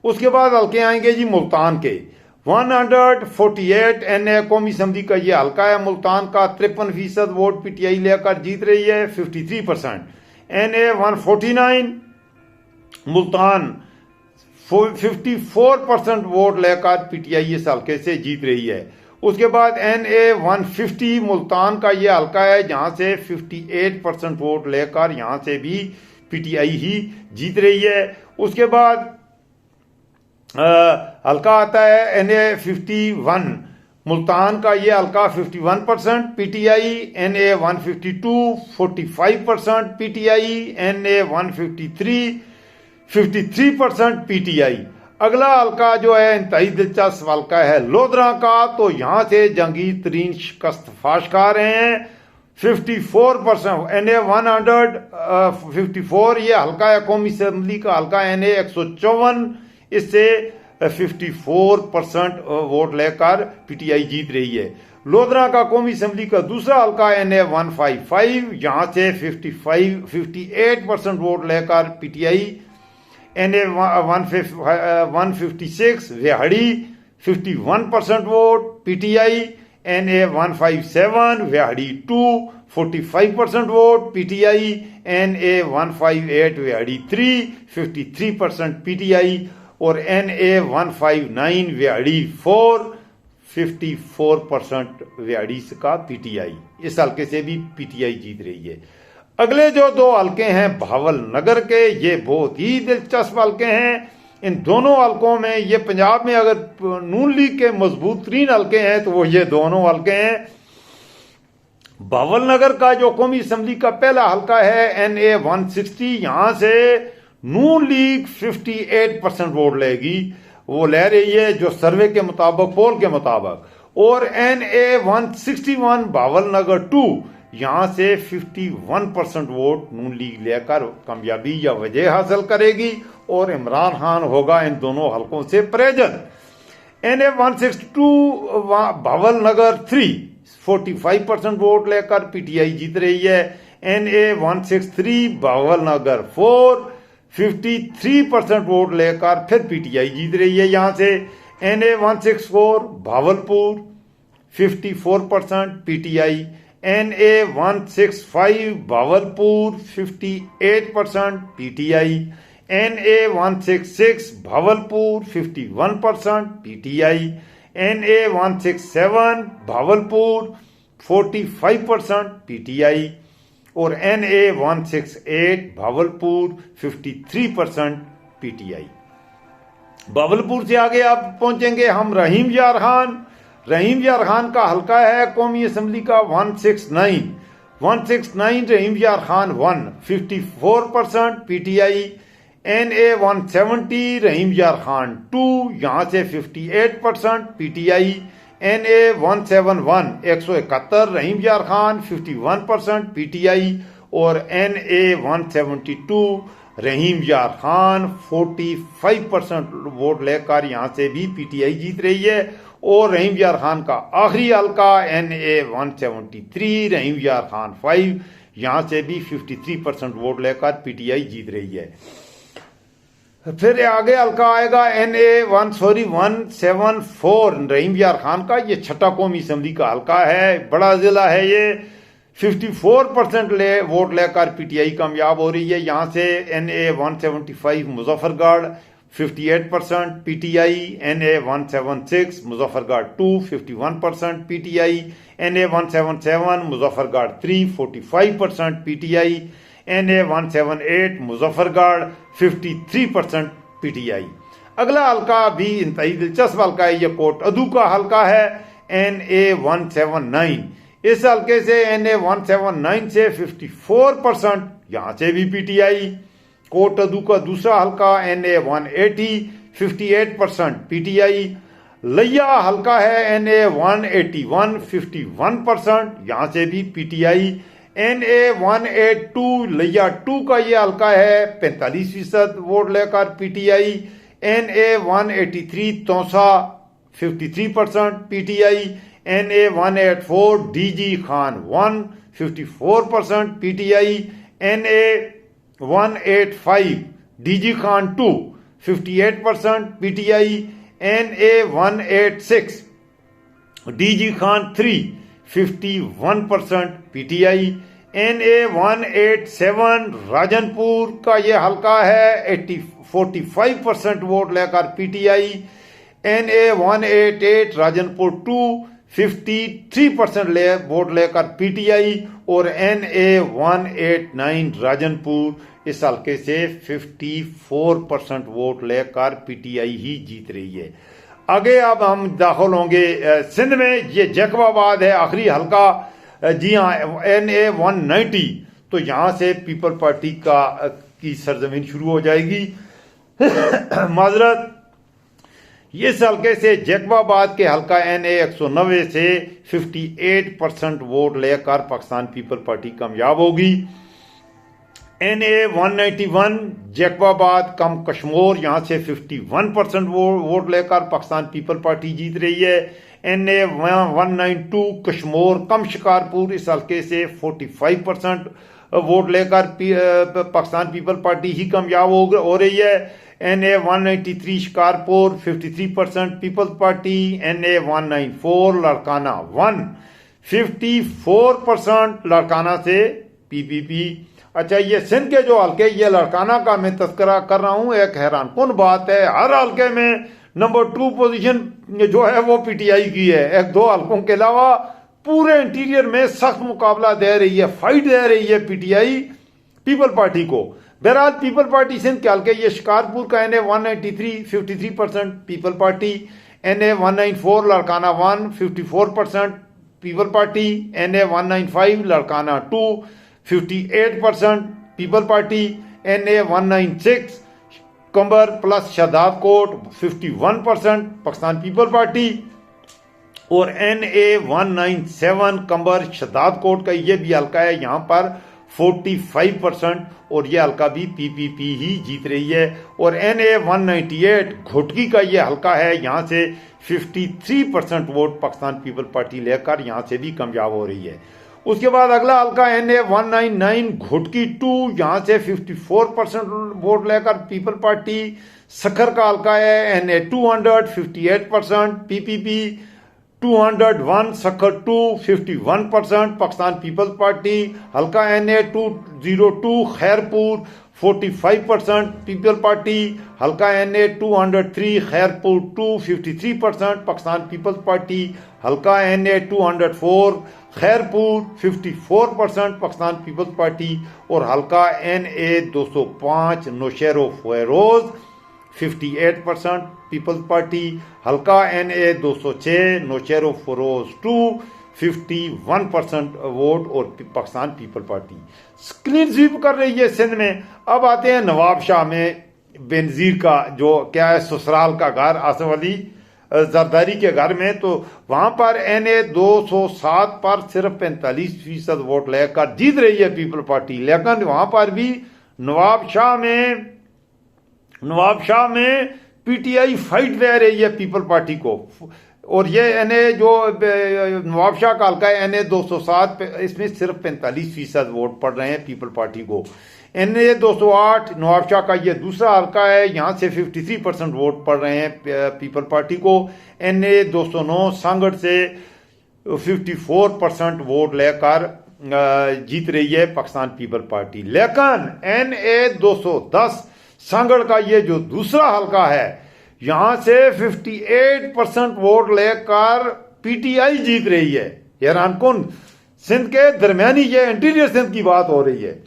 उसके बाद हल्के आएंगे जी मुल्तान के 148 NA कौमी असम्बली का ये हल्का है। मुल्तान का 53% वोट पीटीआई लेकर जीत रही है 53%। NA 149 मुल्तान 54% वोट लेकर पीटीआई इस हल्के से जीत रही है। उसके बाद NA 150 मुल्तान का ये हल्का है जहां से 58% वोट लेकर यहां से भी पीटीआई ही जीत रही है। उसके बाद हल्का आता है NA 51 मुल्तान का ये हल्का 51% PTI. NA 152 45% PTI. NA 153 53% PTI. अगला हल्का जो है इंतहाई दिलचस्प हल्का है लोधरा का, तो यहां से जंगीर तरीन शिकस्त फाश खा रहे हैं 54%। NA 154 ये हल्का है कौमी असम्बली का हल्का NA 154, इससे 54% वोट लेकर पीटीआई जीत रही है। लोधरा का कौमी असम्बली का दूसरा हल्का NA 155, यहां से 58% वोट लेकर PTI. NA 156 वेहड़ी 51% vote PTI. NA 157 वेहड़ी 2 45% vote PTI. NA 158 वेहड़ी 3 53% PTI और NA 159 वेहड़ी 4 54% वेहड़ी का पीटीआई। इस हल्के से भी पीटीआई जीत रही है। अगले जो दो हल्के हैं भावल नगर के, ये बहुत ही दिलचस्प हल्के हैं। इन दोनों हल्कों में ये पंजाब में अगर नून लीग के मजबूत तरीन हल्के हैं तो वो ये दोनों हल्के हैं। भावल नगर का जो कौमी असम्बली का पहला हल्का है NA 160, यहां से नून लीग 58% वोट लेगी, वो ले रही है जो सर्वे के मुताबिक, पोल के मुताबिक। और NA 161 भावल नगर 2, यहां से 51% वोट नून लीग लेकर कामयाबी या वजह हासिल करेगी और इमरान खान होगा इन दोनों हल्कों से परेजन। NA 162 भावल नगर 3 45% वोट लेकर पीटीआई जीत रही है। NA 163 भावल नगर 4 53% वोट लेकर फिर पीटीआई जीत रही है यहां से। NA 164 Bahawalpur 54% PTI, NA165 Bahawalpur 58% PTI, NA166 Bahawalpur 51% PTI, NA167 Bahawalpur 45% PTI और NA168 भावलपुर 53% PTI। भावलपुर से आगे आप पहुंचेंगे हम रहीम यार खान। रहीम यार खान का हल्का है कौमी असम्बली का 169 रहीम यार खान 54% PTI, NA170 रहीम यार खान 2 यहाँ से 58% PTI, NA171 171 रहीम यार खान 51% PTI और NA172 रहीम यार खान 45% वोट लेकर यहां से भी PTI जीत रही है। और रहीम यार खान का आखिरी हल्का NA173 रहीम यार खान 5 यहां से भी 53% वोट लेकर PTI जीत रही है। फिर आगे हल्का आएगा NA174 रहीम यार खान का, ये छठा कौमी असम्बली का हल्का है, बड़ा जिला है ये। 54% वोट लेकर PTI कामयाब हो रही है। यहां से NA175 Muzaffargarh 58% PTI, NA176 Muzaffargarh 2 51% PTI, NA177 Muzaffargarh 3 45% PTI, NA178 Muzaffargarh 53% PTI। अगला हल्का भी इंतहाई दिलचस्प हल्का है, यह कोट अदू का हल्का है NA179। इस हल्के से NA179 से 54% यहां से भी PTI। कोट अदू का दूसरा हल्का NA180 58% PTI। लिया हल्का है NA181 51% यहां से भी PTI। NA182 लिया 2 का ये हल्का है 45% वोट लेकर PTI। NA183 Taunsa 53% PTI। NA184 DG Khan 1 54% PTI। NA185 DG Khan 2 58% PTI। NA186 DG Khan 3 51% PTI। NA187 Rajanpur का ये हल्का है 45% वोट लेकर PTI। NA188 राजनपुर 2 53% वोट लेकर PTI और NA189 राजनपुर इस हल्के से 54% वोट लेकर PTI ही जीत रही है। आगे अब हम दाखिल होंगे सिंध में, ये जैकबाबाद है आखिरी हल्का। जी हाँ, NA190 तो यहाँ से पीपल पार्टी की सरजमीन शुरू हो जाएगी। माजरत, इस हल्के से जैकबाबाद के हल्का NA190 से 58% वोट लेकर पाकिस्तान पीपल पार्टी कामयाब होगी। NA191 जैकबाबाद कम कश्मोर यहाँ से 51% वोट लेकर पाकिस्तान पीपल पार्टी जीत रही है। NA192 कश्मोर कम शिकारपुर इस हल्के से 45% वोट लेकर पाकिस्तान पीपल पार्टी ही कामयाब हो रही है। NA193 Shikarpur 53% Peoples Party. NA194 Larkana 1 54% Larkana से PPP। अच्छा, ये सिंध के जो हल्के, ये लाड़काना का मैं तस्करा कर रहा हूं, एक हैरान कौन बात है, हर हल्के में नंबर 2 पोजीशन जो है वो PTI की है। एक दो हल्कों के अलावा पूरे इंटीरियर में सख्त मुकाबला दे रही है, फाइट दे रही है PTI पीपल पार्टी को। बहरहाल पीपल पार्टी सिंध के हल्के, ये शिकारपुर का NA193 53% People Party. NA194 Larkana 1 54% People Party. NA195 Larkana 2 58% People Party. NA196 Qambar plus Shahdad Kot 51% Pakistan People Party. और NA197 कंबर शहदाद कोट का ये भी हल्का है, यहाँ पर 45% और ये हल्का भी PPP ही जीत रही है। और NA198 घोटकी का ये हल्का है, यहाँ से 53% वोट पाकिस्तान पीपल पार्टी लेकर यहाँ से भी कामयाब हो रही है। उसके बाद अगला हल्का NA199 घोटकी 2 यहाँ से 54% वोट लेकर पीपल पार्टी। सखर का हल्का है NA200 58% PPP। 201 Sukkur 2 51%, Pakistan Peoples Party हल्का NA 202 खैरपुर 45%, पीपल पार्टी हल्का NA 203 Khairpur 2 53%, Pakistan Peoples Party हल्का NA 204 Khairpur 54%, Pakistan Peoples Party और हल्का NA 205 Naushahro Feroze 58%, Peoples Party हल्का NA 206 नौशेरो फरोज 2 51% वोट और Pakistan People Party clean sweep कर रही है सिंध में। अब आते हैं नवाब शाह में बेनजीर का जो क्या है ससुराल का घर आसफ अली जरदारी के घर में, तो वहां पर NA 207 पर सिर्फ 45% वोट लेकर जीत रही है पीपल पार्टी। लेकिन वहां पर भी नवाब शाह में PTI फाइट दे रही है पीपल पार्टी को, और ये NA जो नवाब शाह का हल्का है NA 207 इसमें सिर्फ 45% वोट पड़ रहे हैं पीपल पार्टी को। NA 208 नवाब शाह का ये दूसरा हल्का है, यहाँ से 53% वोट पड़ रहे हैं पीपल पार्टी को। NA 209 सांगड़ से 54% वोट लेकर जीत रही है पाकिस्तान पीपल पार्टी। लेकिन NA 210 सांगड़ का ये जो दूसरा हल्का है, यहां से 58% वोट लेकर PTI जीत रही है। हैरान कौन, सिंध के दरमियानी ये इंटीरियर सिंध की बात हो रही है।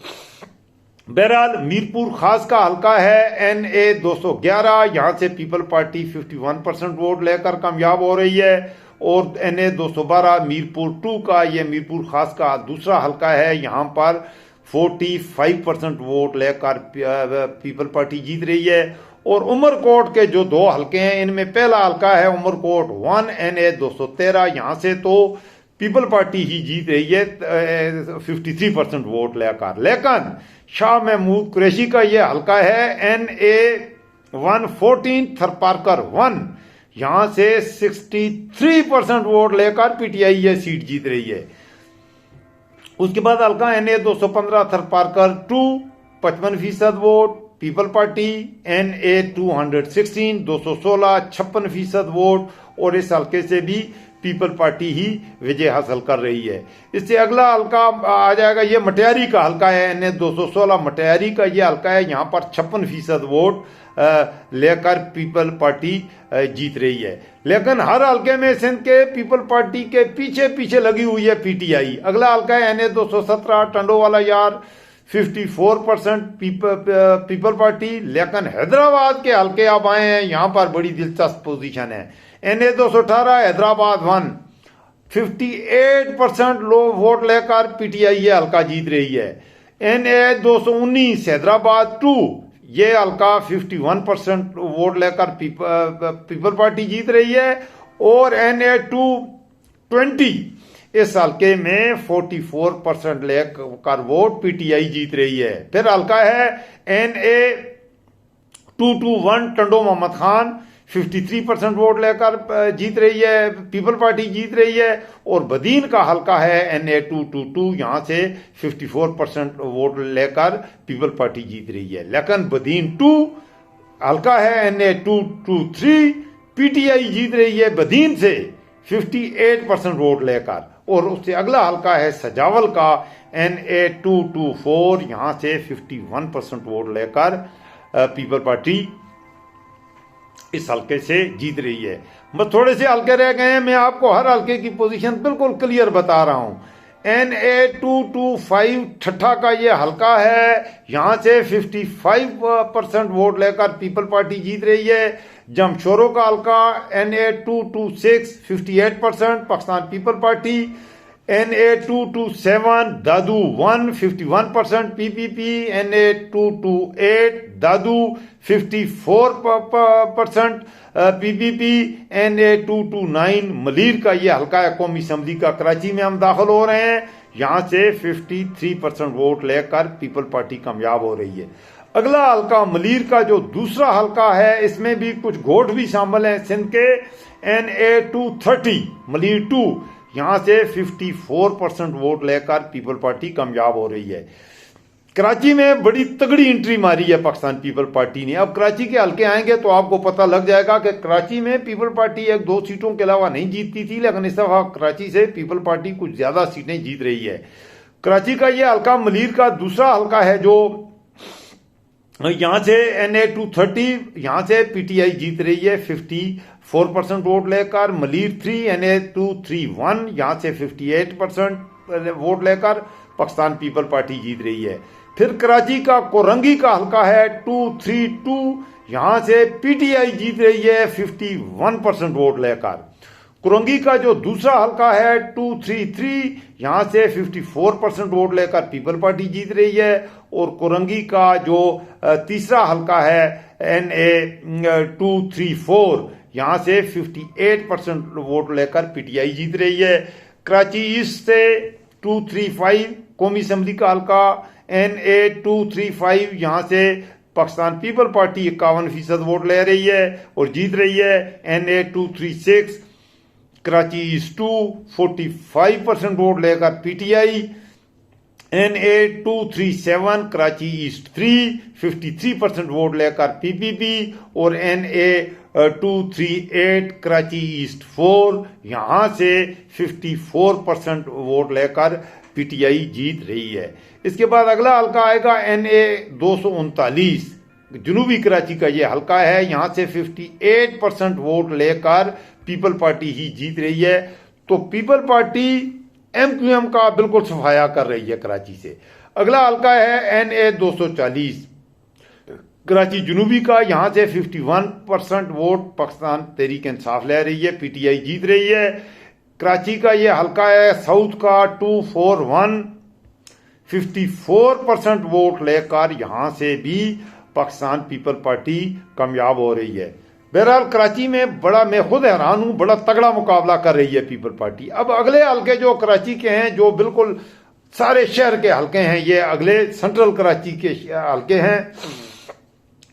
बहरहाल मीरपुर खास का हल्का है NA 211, यहां से पीपल पार्टी 51% वोट लेकर कामयाब हो रही है, और NA 212 मीरपुर 2 का ये मीरपुर खास का दूसरा हल्का है, यहां पर 45% वोट लेकर पीपल पार्टी जीत रही है। और उमरकोट के जो दो हल्के हैं, इनमें पहला हल्का है उमरकोट 1 NA 213, यहां से तो पीपल पार्टी ही जीत रही है 53% वोट लेकर। लेकिन शाह महमूद कुरैशी का ये हल्का है NA 114 थरपारकर 1, यहां से 63% वोट लेकर PTI ये सीट जीत रही है। उसके बाद हल्का NA 215 Tharparkar 2 55% vote, people party NA 216 216 56% vote, और इस हल्के से भी पीपल पार्टी ही विजय हासिल कर रही है। इससे अगला हल्का आ जाएगा ये मटियारी का हल्का है NA 216, मटियारी का ये हल्का है, यहाँ पर 56% वोट लेकर पीपल पार्टी जीत रही है। लेकिन हर हल्के में सिंध के पीपल पार्टी के पीछे पीछे लगी हुई है PTI। अगला हल्का है NA 217 टंडोवाला यार 54% पीपल पार्टी। लेकिन हैदराबाद के हल्के अब आए हैं, यहां पर बड़ी दिलचस्प पोजीशन है। NA 218 हैदराबाद 1 58% लोग वोट लेकर PTI ये हल्का जीत रही है। NA 219 हैदराबाद 2 ये हल्का 51% वोट लेकर पीपल पार्टी जीत रही है, और NA 220 इस हल्के में 44% लेकर वोट PTI जीत रही है। फिर हल्का है NA 221 टंडो मोहम्मद खान 53% वोट लेकर जीत रही है, पीपल पार्टी जीत रही है, और बदीन का हल्का है NA 222, यहां से 54% वोट लेकर पीपल पार्टी जीत रही है। लेकिन बदीन 2 हल्का है NA 223 PTI जीत रही है बदीन से 58% वोट लेकर, और उससे अगला हल्का है सजावल का NA 224, यहां से 51% वोट लेकर पीपल पार्टी इस हल्के से जीत रही है। बस थोड़े से हल्के रह गए हैं, मैं आपको हर हल्के की पोजीशन बिल्कुल क्लियर बता रहा हूं। NA 225 ठट्ठा का ये हल्का है, यहां से 55% वोट लेकर पीपल पार्टी जीत रही है। जमशोरों का हल्का NA 226 58% Pakistan People party. NA 227 दादू 1 51% PPP। NA 228 दादू 54% PPP। NA 229 मलीर का ये हल्का है कौमी असम्बली का, कराची में हम दाखिल हो रहे हैं, यहां से 53% वोट लेकर पीपल पार्टी कामयाब हो रही है। अगला हल्का मलीर का जो दूसरा हल्का है, इसमें भी कुछ घोट भी शामिल हैं सिंध के। NA 230 मलीर 2, यहां से 54% वोट लेकर पीपल पार्टी कामयाब हो रही है। कराची में बड़ी तगड़ी एंट्री मारी है पाकिस्तान पीपल पार्टी ने। अब कराची के हल्के आएंगे तो आपको पता लग जाएगा कि कराची में पीपल पार्टी एक दो सीटों के अलावा नहीं जीतती थी, लेकिन इस दफा कराची से पीपल पार्टी कुछ ज्यादा सीटें जीत रही है। कराची का ये हल्का मलीर का दूसरा हल्का है, जो यहां से NA-230 यहां से PTI जीत रही है 54% वोट लेकर। मलीर 3 NA-231 यहां से 58% वोट लेकर पाकिस्तान पीपल पार्टी जीत रही है। फिर कराची का कोरंगी का हल्का है 232, यहां से PTI जीत रही है 51% वोट लेकर। कुरंगी का जो दूसरा हल्का है 233, यहां से 54% वोट लेकर पीपल पार्टी जीत रही है। और कुरंगी का जो तीसरा हल्का है NA-234, यहां से 58% वोट लेकर PTI जीत रही है। कराची ईस्ट से 235 कौमी असम्बली का हल्का NA-235, यहां से पाकिस्तान पीपल पार्टी 51% वोट ले रही है और जीत रही है। NA-236 कराची ईस्ट 2 45% वोट लेकर PTI। NA-237 Karachi east 3 53% vote लेकर PPP। और NA-238 कराची ईस्ट 4 यहां से 54% वोट लेकर PTI जीत रही है। इसके बाद अगला हल्का आएगा NA-239 जनूबी कराची का ये हल्का है, यहां से 58% वोट लेकर पीपल पार्टी ही जीत रही है। तो पीपल पार्टी MQM का बिल्कुल सफाया कर रही है कराची से। अगला हल्का है NA-240 कराची जनूबी का, यहां से 51% वोट पाकिस्तान तहरीक इंसाफ ले रही है, PTI जीत रही है। कराची का ये हल्का है साउथ का 241 54% वोट लेकर यहां से भी पाकिस्तान पीपल पार्टी कामयाब हो रही है। बहरहाल कराची में मैं खुद हैरान हूं, बड़ा तगड़ा मुकाबला कर रही है पीपल पार्टी। अब अगले हल्के जो कराची के हैं, जो बिल्कुल सारे शहर के हल्के हैं, ये अगले सेंट्रल कराची के हल्के हैं।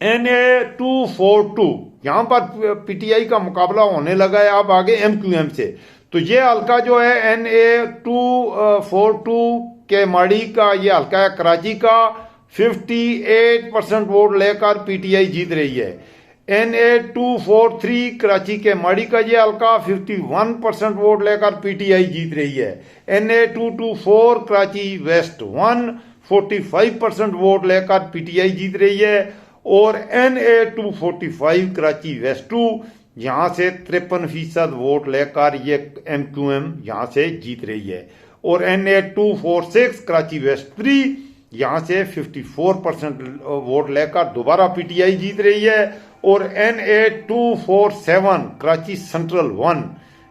NA-242 यहां पर PTI का मुकाबला होने लगा है अब आगे MQM से। तो ये हल्का जो है NA-242 के माड़ी का ये हल्का है कराची का, 58% वोट लेकर PTI जीत रही है। NA-243 कराची के माड़ी का ये हल्का 51% वोट लेकर PTI जीत रही है। NA-224 कराची वेस्ट 1 45% वोट लेकर PTI जीत रही है। और NA-245 कराची वेस्ट 2 यहां से 53% वोट लेकर ये MQM यहां से जीत रही है। और NA-246 कराची वेस्ट 3 यहां से 54% वोट लेकर दोबारा PTI जीत रही है। और NA-247 कराची सेंट्रल 1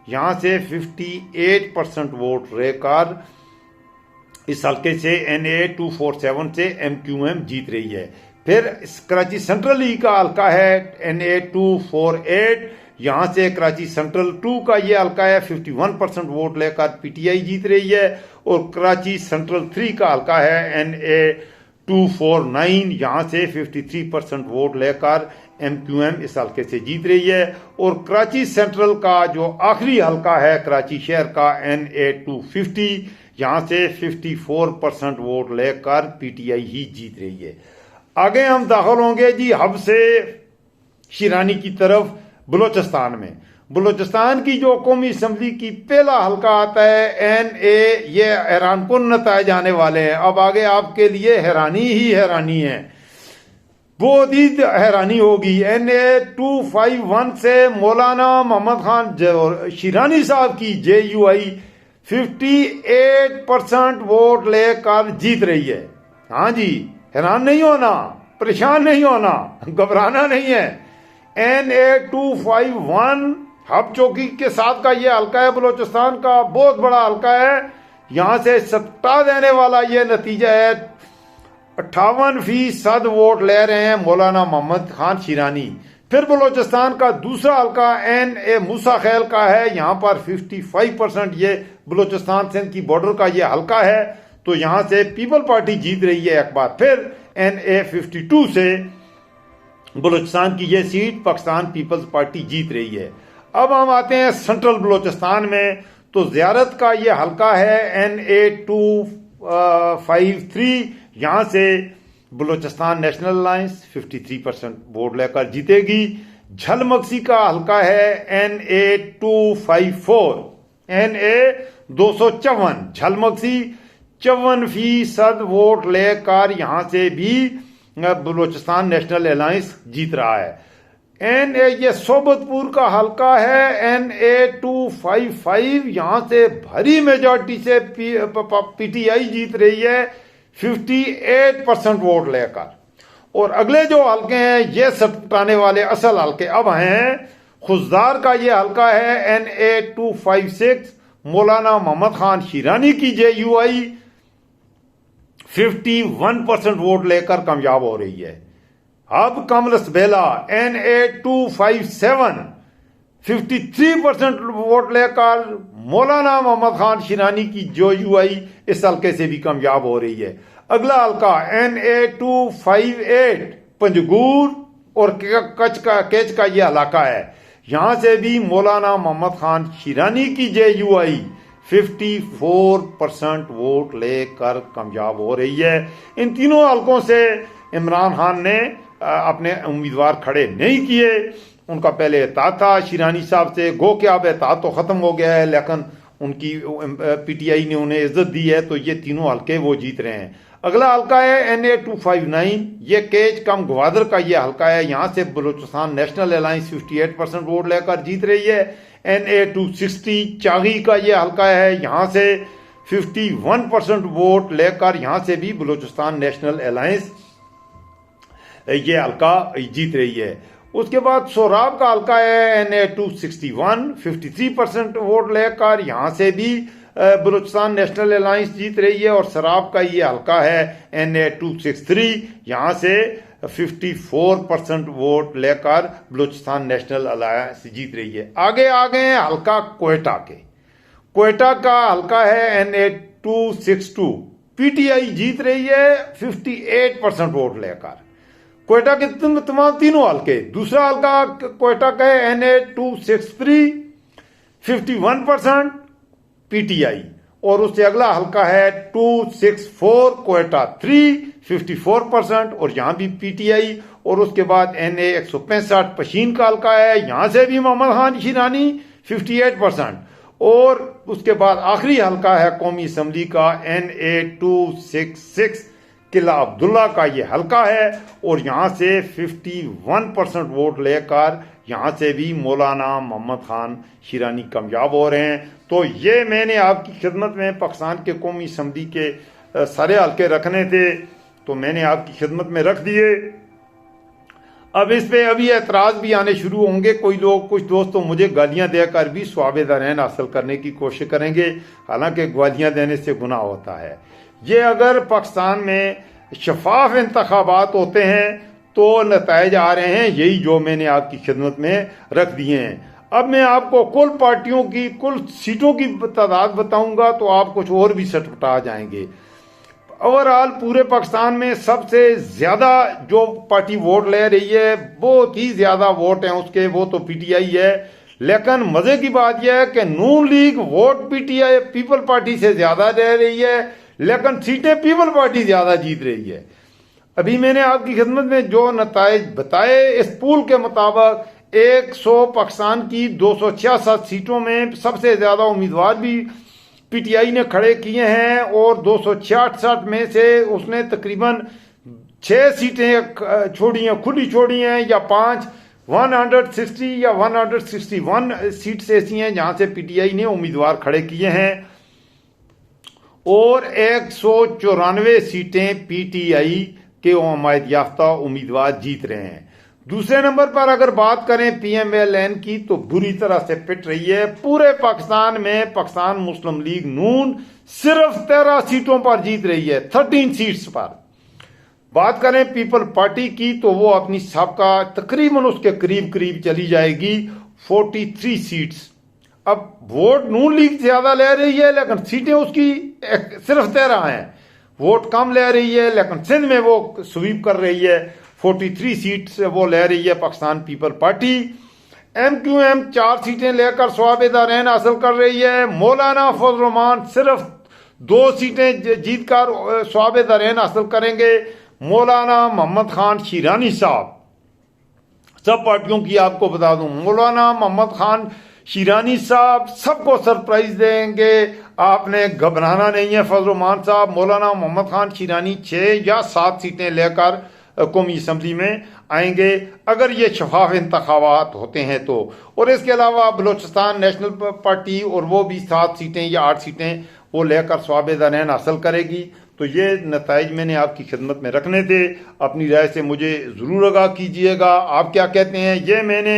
यहां से 58% वोट लेकर इस हल्के से NA-247 से MQM जीत रही है। फिर कराची सेंट्रल ई का हल्का है NA-248, यहां से कराची सेंट्रल 2 का ये हल्का है 51% वोट लेकर PTI जीत रही है। और कराची सेंट्रल 3 का हल्का है NA-249, यहां से 53% वोट लेकर MQM इस हल्के से जीत रही है। और कराची सेंट्रल का जो आखिरी हल्का है कराची शहर का NA-250, यहां से 54% वोट लेकर PTI ही जीत रही है। आगे हम दाखिल होंगे जी हब से शिरानी की तरफ बलोचिस्तान में। बलोचिस्तान की जो कौमी असम्बली की पहला हल्का आता है NA, ये हैरान कुन नताइज आने वाले हैं। अब आगे आपके लिए हैरानी ही हैरानी है, बहुत ही हैरानी होगी। NA-251 से मौलाना मोहम्मद खान शिरानी साहब की JUI 58% वोट लेकर जीत रही है। हाँ जी, हैरान नहीं होना, परेशान नहीं होना, घबराना नहीं है। NA-251 हब चौकी के साथ का ये हल्का है, बलोचिस्तान का बहुत बड़ा हल्का है। यहां से सत्ता देने वाला ये नतीजा है, 58% वोट ले रहे हैं मौलाना मोहम्मद खान शिरानी। फिर बलोचिस्तान का दूसरा हल्का NA मूसा खैल का है, यहां पर 55% ये बलोचिस्तान सिंध की बॉर्डर का ये हल्का है। तो यहां से पीपल पार्टी जीत रही है एक बार फिर। NA-52 से बलूचिस्तान की यह सीट पाकिस्तान पीपल्स पार्टी जीत रही है। अब हम आते हैं सेंट्रल बलूचिस्तान में। तो ज़ियारत का यह हल्का है NA-253, यहाँ से बलूचिस्तान नेशनल अलायंस 53% वोट लेकर जीतेगी। झलमक्सी का हल्का है NA 254 झलमक्सी 54% वोट लेकर यहां से भी बलूचिस्तान नेशनल अलायंस जीत रहा है। ये सोबतपुर का हल्का है NA 255, यहां से भारी मेजॉरिटी से PTI जीत रही है 58% वोट लेकर। और अगले जो हल्के हैं ये सटकाने वाले असल हल्के अब हैं। खुजदार का ये हल्का है NA 256, मौलाना मोहम्मद खान शीरानी की JUI 51% वोट लेकर कामयाब हो रही है। अब कमलस बेला NA 257 53% वोट लेकर मौलाना मोहम्मद खान शीरानी की JUI इस हल्के से भी कामयाब हो रही है। अगला हल्का NA 258 पंजगूर और केच का यह इलाका है। यहां से भी मौलाना मोहम्मद खान शीरानी की JUI 54% वोट लेकर कामयाब हो रही है। इन तीनों हल्कों से इमरान खान ने अपने उम्मीदवार खड़े नहीं किए। उनका पहले एहतात था शीरानी साहब से, गो कि अब एहतात तो खत्म हो गया है, लेकिन उनकी PTI ने उन्हें इज्जत दी है, तो ये तीनों हल्के वो जीत रहे हैं। अगला हल्का है NA 259, ये केच कम ग्वादर का ये हल्का है। यहां से बलूचिस्तान नेशनल अलायंस 58% वोट लेकर जीत रही है। NA 260 चागी का ये हल्का है, यहां से 51% वोट लेकर यहां से भी बलूचिस्तान नेशनल अलायंस ये हल्का जीत रही है। उसके बाद सोराब का हल्का है NA 261 53% वोट लेकर यहां से भी बलूचिस्तान नेशनल अलायंस जीत रही है। और सराब का ये हल्का है NA 263, यहां से 54% वोट लेकर बलूचिस्तान नेशनल अलायंस जीत रही है। आगे आ गए हैं हल्का क्वेटा के। क्वेटा का हल्का है NA 262, PTI जीत रही है 58% वोट लेकर। क्वेटा के तमाम तीनों हल्के। दूसरा हल्का क्वेटा का है NA 263 51% PTI। और उससे अगला हल्का है 264 क्वेटा 3 54% और यहां भी PTI। और उसके बाद NA 165 पशीन का हल्का है, यहां से भी मोहम्मद खान शीरानी 58%। और उसके बाद आखिरी हल्का है कौमी असम्बली का NA 266 किला अब्दुल्ला का ये हल्का है। और यहां से 51% वोट लेकर यहां से भी मौलाना मोहम्मद खान शीरानी कामयाब हो रहे हैं। तो ये मैंने आपकी खिदमत में पाकिस्तान के कौमी असम्बली के सारे हल्के रखने थे, तो मैंने आपकी खिदमत में रख दिए। अब इस पे अभी एतराज भी आने शुरू होंगे। कोई लोग, कुछ दोस्त तो मुझे गालियां देकर भी स्वाब दरैन हासिल करने की कोशिश करेंगे, हालांकि गालियां देने से गुनाह होता है। ये अगर पाकिस्तान में शफाफ इंतखाबात होते हैं तो नताइज आ रहे हैं, यही जो मैंने आपकी खिदमत में रख दिए हैं। अब मैं आपको कुल पार्टियों की, कुल सीटों की तादाद बताऊंगा तो आप कुछ और भी सटपटा जाएंगे। ओवरऑल पूरे पाकिस्तान में सबसे ज्यादा जो पार्टी वोट ले रही है, बहुत ही ज्यादा वोट हैं उसके, वो तो PTI है। लेकिन मजे की बात यह है कि नून लीग वोट PTI पीपल पार्टी से ज्यादा ले रही है, लेकिन सीटें पीपल पार्टी ज्यादा जीत रही है। अभी मैंने आपकी खिदमत में जो नताइज बताए, इस पूल के मुताबिक 100 पाकिस्तान की 266 सीटों में सबसे ज्यादा उम्मीदवार भी PTI ने खड़े किए हैं। और 266 में से उसने तकरीबन 6 सीटें छोड़ी हैं, खुली छोड़ी हैं, या 5 160 या 161 सीट्स ऐसी हैं जहां से PTI ने उम्मीदवार खड़े किए हैं। और 194 सीटें PTI के उम्मीद याफ्ता उम्मीदवार जीत रहे हैं। दूसरे नंबर पर अगर बात करें PMLN की, तो बुरी तरह से पिट रही है। पूरे पाकिस्तान में पाकिस्तान मुस्लिम लीग नून सिर्फ 13 सीटों पर जीत रही है, 13 सीट्स पर। बात करें पीपल पार्टी की, तो वो अपनी सबका तकरीबन उसके करीब करीब चली जाएगी, 43 सीट्स। अब वोट नून लीग ज्यादा ले रही है, लेकिन सीटें उसकी सिर्फ 13 हैं। वोट कम ले रही है, लेकिन सिंध में वो स्वीप कर रही है, 43 सीट से वो ले रही है पाकिस्तान पीपल पार्टी। MQM 4 सीटें लेकर स्वाब दरैन हासिल कर रही है। मौलाना फजल रहमान सिर्फ 2 सीटें जीतकर स्वाब दरैन हासिल करेंगे। मौलाना मोहम्मद खान शीरानी साहब, सब पार्टियों की आपको बता दूं, मौलाना मोहम्मद खान शीरानी साहब सबको सरप्राइज देंगे, आपने घबराना नहीं है। फजल रहमान साहब, मौलाना मोहम्मद खान शीरानी 6 या 7 सीटें लेकर कौमी असम्बली में आएंगे अगर ये शफाफ इंतखाबात होते हैं तो। और इसके अलावा बलोचिस्तान नेशनल पार्टी और वो भी 7 सीटें या 8 सीटें वो लेकर स्वाब दरैन हासिल करेगी। तो ये नताइज मैंने आपकी खिदमत में रखने थे, अपनी राय से मुझे ज़रूर आगाह कीजिएगा, आप क्या कहते हैं। ये मैंने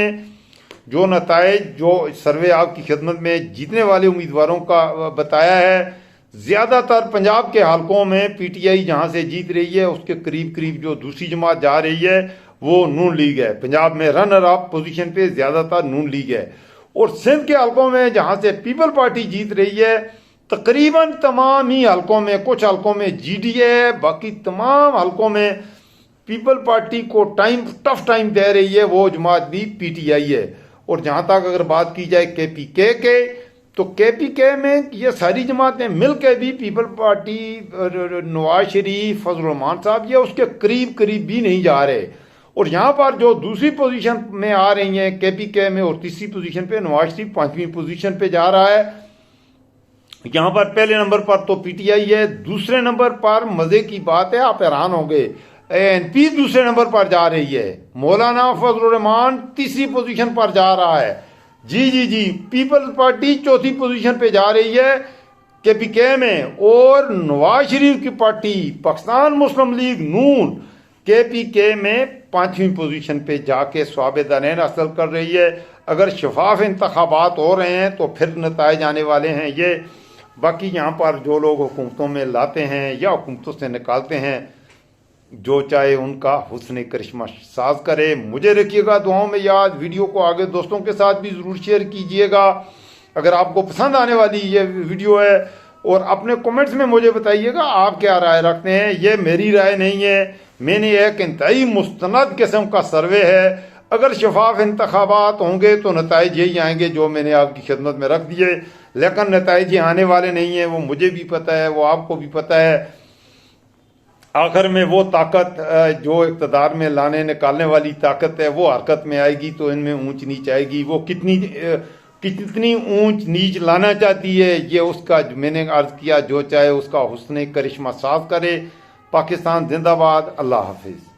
जो नताइज जो सर्वे आपकी खिदमत में जीतने वाले उम्मीदवारों का बताया है, ज़्यादातर पंजाब के हलकों में पीटीआई जहां से जीत रही है उसके करीब करीब जो दूसरी जमात जा रही है वो नून लीग है। पंजाब में रनर अप पोजीशन पे ज़्यादातर नून लीग है। और सिंध के हलकों में जहां से पीपल पार्टी जीत रही है, तकरीबन तमाम ही हलकों में, कुछ हलकों में जीडीए है, बाकी तमाम हलकों में पीपल पार्टी को टफ टाइम दे रही है वो जमात भी पीटीआई है। और जहां तक अगर बात की जाए केपीके के, तो केपीके में ये सारी जमातें मिल के भी पीपल पार्टी, नवाज शरीफ, फजल रहमान साहब ये उसके करीब करीब भी नहीं जा रहे। और यहाँ पर जो दूसरी पोजीशन में आ रही हैं केपीके में, और तीसरी पोजीशन पे नवाज शरीफ 5वीं पोजीशन पे जा रहा है। यहाँ पर पहले नंबर पर तो पीटीआई है, दूसरे नंबर पर मजे की बात है, आप हैरान होंगे, एएनपी दूसरे नंबर पर जा रही है। मौलाना फजल रहमान तीसरी पोजीशन पर जा रहा है। जी, पीपल्स पार्टी चौथी पोजीशन पे जा रही है केपीके में। और नवाज शरीफ की पार्टी पाकिस्तान मुस्लिम लीग नून केपीके में 5वीं पोजीशन पे जाके स्वाब दरैन हासिल कर रही है। अगर शफाफ इंतखाबात हो रहे हैं तो फिर नताइज आने वाले हैं ये। बाकी यहाँ पर जो लोग हुकूमतों में लाते हैं या हुकूमतों से निकालते हैं, जो चाहे उनका हुस्न करिश्मा साज करे। मुझे रखिएगा दुआओं में याद, वीडियो को आगे दोस्तों के साथ भी ज़रूर शेयर कीजिएगा अगर आपको पसंद आने वाली ये वीडियो है। और अपने कमेंट्स में मुझे बताइएगा आप क्या राय रखते हैं। ये मेरी राय नहीं है, मैंने एक इंतहाई मुस्तनद किस्म का सर्वे है। अगर शफाफ इंतखाबात होंगे तो नताइज यही आएंगे जो मैंने आपकी खिदमत में रख दिए, लेकिन नताइज आने वाले नहीं है, वो मुझे भी पता है, वो आपको भी पता है। आखिर में वो ताकत जो इक़्तिदार में लाने निकालने वाली ताकत है वो हरकत में आएगी तो इनमें ऊंच नीच आएगी। वो कितनी ऊंच नीच लाना चाहती है ये उसका मैंने अर्ज किया, जो चाहे उसका हुस्न करिश्मा साज करे। पाकिस्तान जिंदाबाद। अल्लाह हाफिज़।